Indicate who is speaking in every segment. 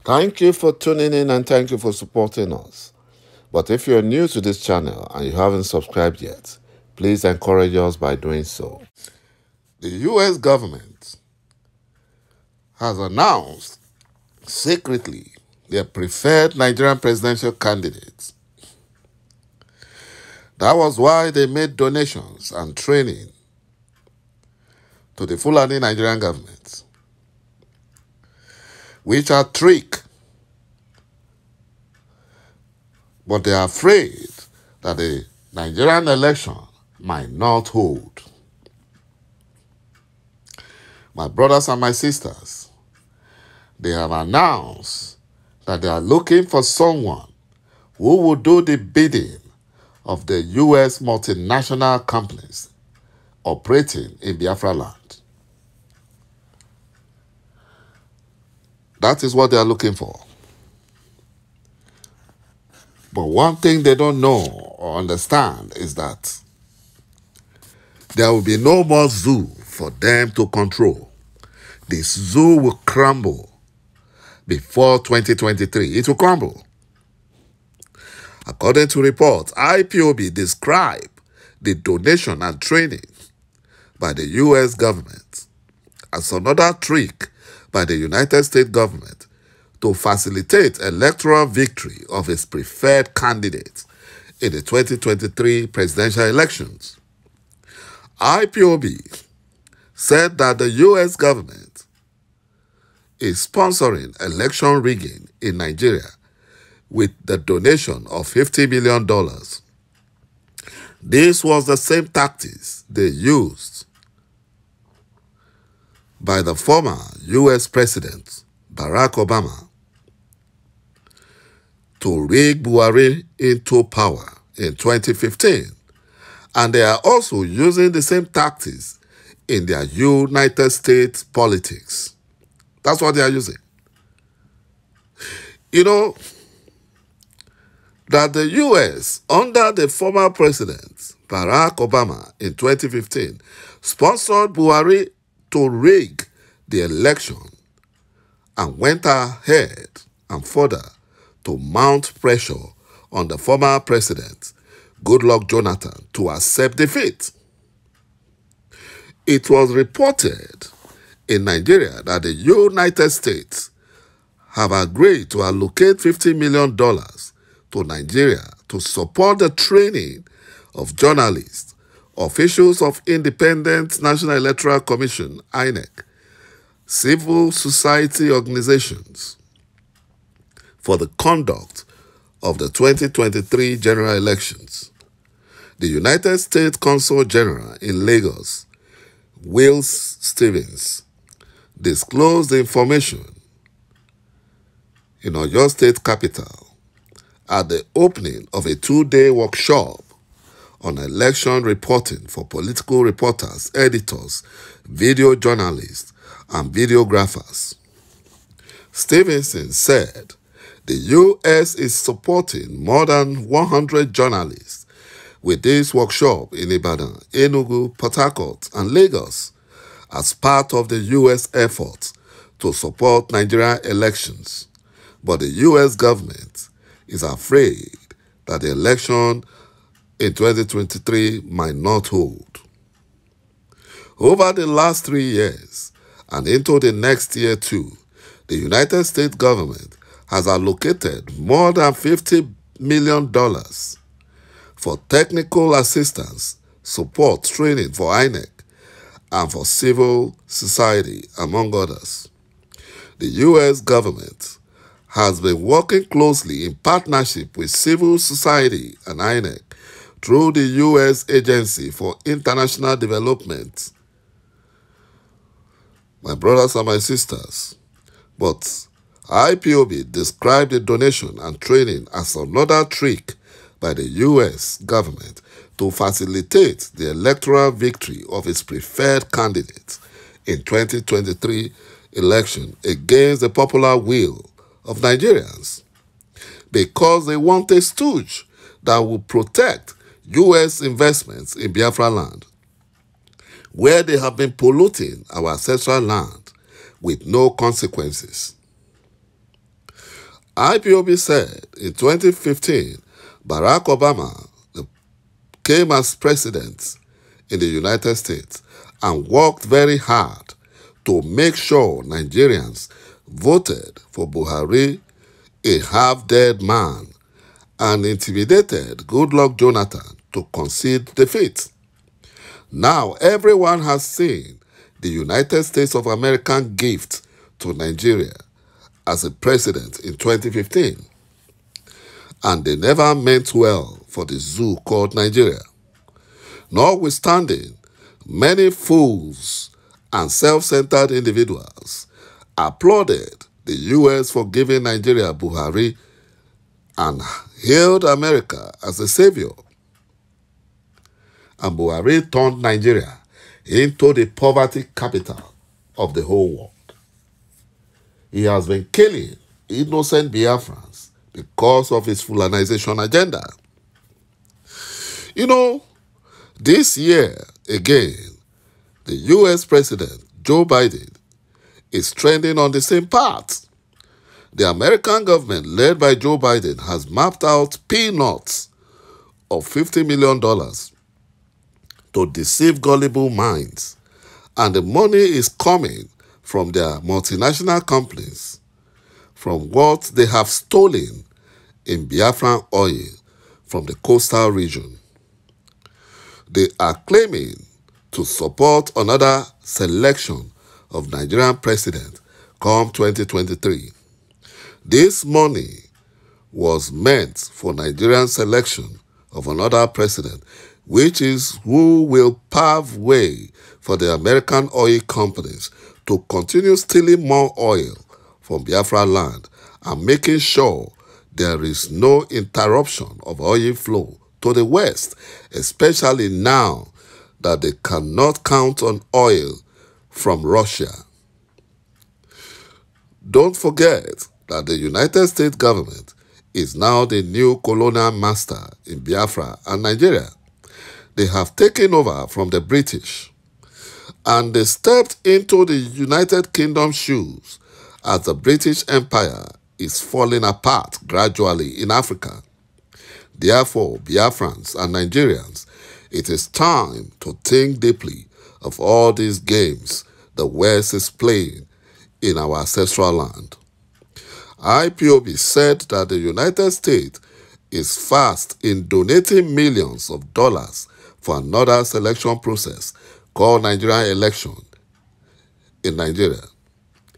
Speaker 1: Thank you for tuning in and thank you for supporting us. But if you're new to this channel and you haven't subscribed yet, please encourage us by doing so. The U.S. government has announced secretly their preferred Nigerian presidential candidates. That was why they made donations and training to the Fulani Nigerian government, which are trick. But they are afraid that the Nigerian election might not hold. My brothers and my sisters, they have announced that they are looking for someone who will do the bidding of the U.S. multinational companies operating in Biafra land. That is what they are looking for. But one thing they don't know or understand is that there will be no more zoo for them to control. This zoo will crumble before 2023. It will crumble. According to reports, IPOB described the donation and training by the U.S. government as another trick by the United States government to facilitate electoral victory of its preferred candidate in the 2023 presidential elections. IPOB said that the U.S. government is sponsoring election rigging in Nigeria with the donation of $50 million. This was the same tactics they used by the former U.S. President Barack Obama to rig Buhari into power in 2015. And they are also using the same tactics in their United States politics. That's what they are using. You know, that the U.S., under the former president, Barack Obama, in 2015, sponsored Buhari to rig the election and went ahead and further to mount pressure on the former president, Goodluck Jonathan, to accept defeat. It was reported in Nigeria that the United States have agreed to allocate $50 million to Nigeria to support the training of journalists, officials of Independent National Electoral Commission, INEC, civil society organizations for the conduct of the 2023 general elections. The United States Consul General in Lagos, Will Stevens, disclosed the information in Oyo State capital at the opening of a 2-day workshop on election reporting for political reporters, editors, video journalists, and videographers. Stevenson said the U.S. is supporting more than 100 journalists with this workshop in Ibadan, Enugu, Port Harcourt, and Lagos as part of the U.S. effort to support Nigerian elections. But the U.S. government is afraid that the election in 2023 might not hold. Over the last 3 years and into the next year too, the United States government has allocated more than $50 million for technical assistance, support, training for INEC, and for civil society, among others. The U.S. government has been working closely in partnership with civil society and INEC through the U.S. Agency for International Development. My brothers and my sisters, but IPOB described the donation and training as another trick by the U.S. government to facilitate the electoral victory of its preferred candidate in 2023 election against the popular will of Nigerians, because they want a stooge that will protect U.S. investments in Biafra land, where they have been polluting our ancestral land with no consequences. IPOB said in 2015, Barack Obama came as president in the United States and worked very hard to make sure Nigerians voted for Buhari, a half-dead man, and intimidated Goodluck Jonathan to concede defeat. Now everyone has seen the United States of American gift to Nigeria as a president in 2015, and they never meant well for the zoo called Nigeria. Notwithstanding, many fools and self-centered individuals applauded the U.S. for giving Nigeria Buhari and hailed America as a savior. And Buhari turned Nigeria into the poverty capital of the whole world. He has been killing innocent Biafrans because of his Fulanization agenda. You know, this year, again, the U.S. President, Joe Biden, is trending on the same path. The American government, led by Joe Biden, has mapped out peanuts of $50 million to deceive gullible minds, and the money is coming from their multinational companies, from what they have stolen in Biafran oil from the coastal region. They are claiming to support another selection of Nigerian president come 2023. This money was meant for Nigerian selection of another president, which is who will pave way for the American oil companies to continue stealing more oil from Biafra land and making sure there is no interruption of oil flow to the West, especially now that they cannot count on oil from Russia. Don't forget that the United States government is now the new colonial master in Biafra and Nigeria. They have taken over from the British, and they stepped into the United Kingdom's shoes as the British Empire is falling apart gradually in Africa. Therefore, Biafrans and Nigerians, it is time to think deeply of all these games the West is playing in our ancestral land. IPOB said that the United States is fast in donating millions of dollars for another selection process called Nigerian election in Nigeria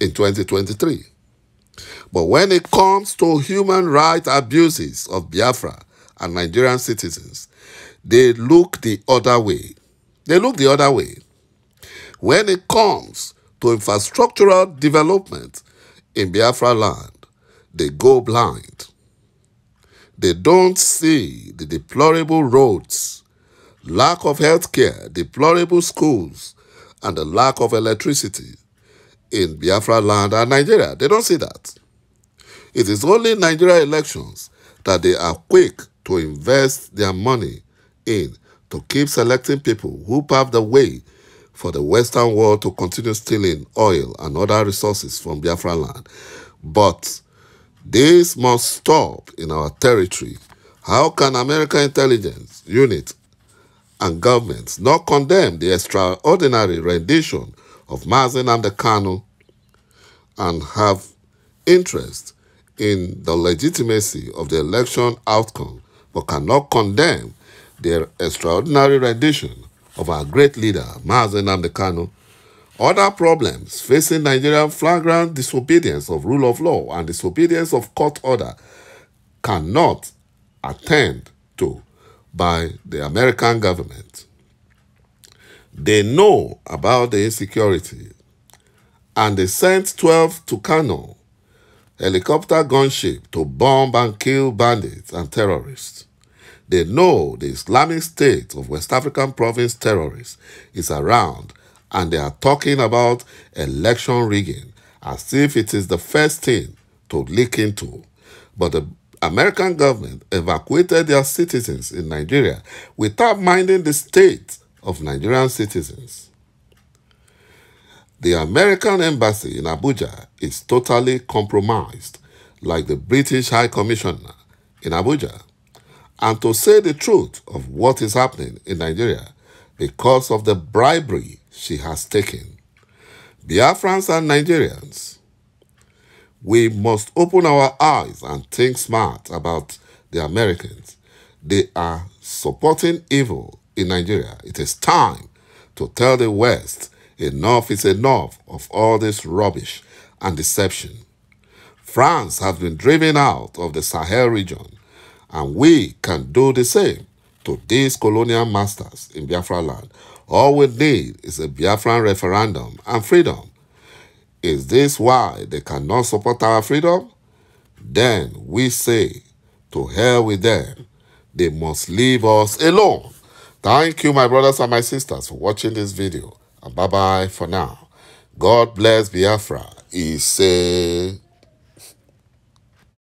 Speaker 1: in 2023. But when it comes to human rights abuses of Biafra and Nigerian citizens, they look the other way. They look the other way. When it comes to infrastructural development in Biafra land, they go blind. They don't see the deplorable roads, lack of health care, deplorable schools, and the lack of electricity in Biafra land and Nigeria. They don't see that. It is only Nigeria elections that they are quick to invest their money in to keep selecting people who pave the way for the Western world to continue stealing oil and other resources from Biafra land. But this must stop in our territory. How can American intelligence unit and governments not condemn the extraordinary rendition of Mazi Nnamdi Kanu and have interest in the legitimacy of the election outcome, but cannot condemn the extraordinary rendition of our great leader, Mazi Nnamdi Kanu? Other problems facing Nigerian flagrant disobedience of rule of law and disobedience of court order cannot attend to by the American government. They know about the insecurity, and they sent 12 Tucano helicopter gunship to bomb and kill bandits and terrorists. They know the Islamic State of West African province terrorists is around, and they are talking about election rigging as if it is the first thing to look into. But the American government evacuated their citizens in Nigeria without minding the state of Nigerian citizens. The American embassy in Abuja is totally compromised, like the British High Commissioner in Abuja, and to say the truth of what is happening in Nigeria because of the bribery she has taken. Biafrans and Nigerians, we must open our eyes and think smart about the Americans. They are supporting evil in Nigeria. It is time to tell the West enough is enough of all this rubbish and deception. France has been driven out of the Sahel region, and we can do the same to these colonial masters in Biafra land. All we need is a Biafran referendum and freedom. Is this why they cannot support our freedom? Then we say, to hell with them. They must leave us alone. Thank you, my brothers and my sisters, for watching this video. And bye-bye for now. God bless Biafra. He said.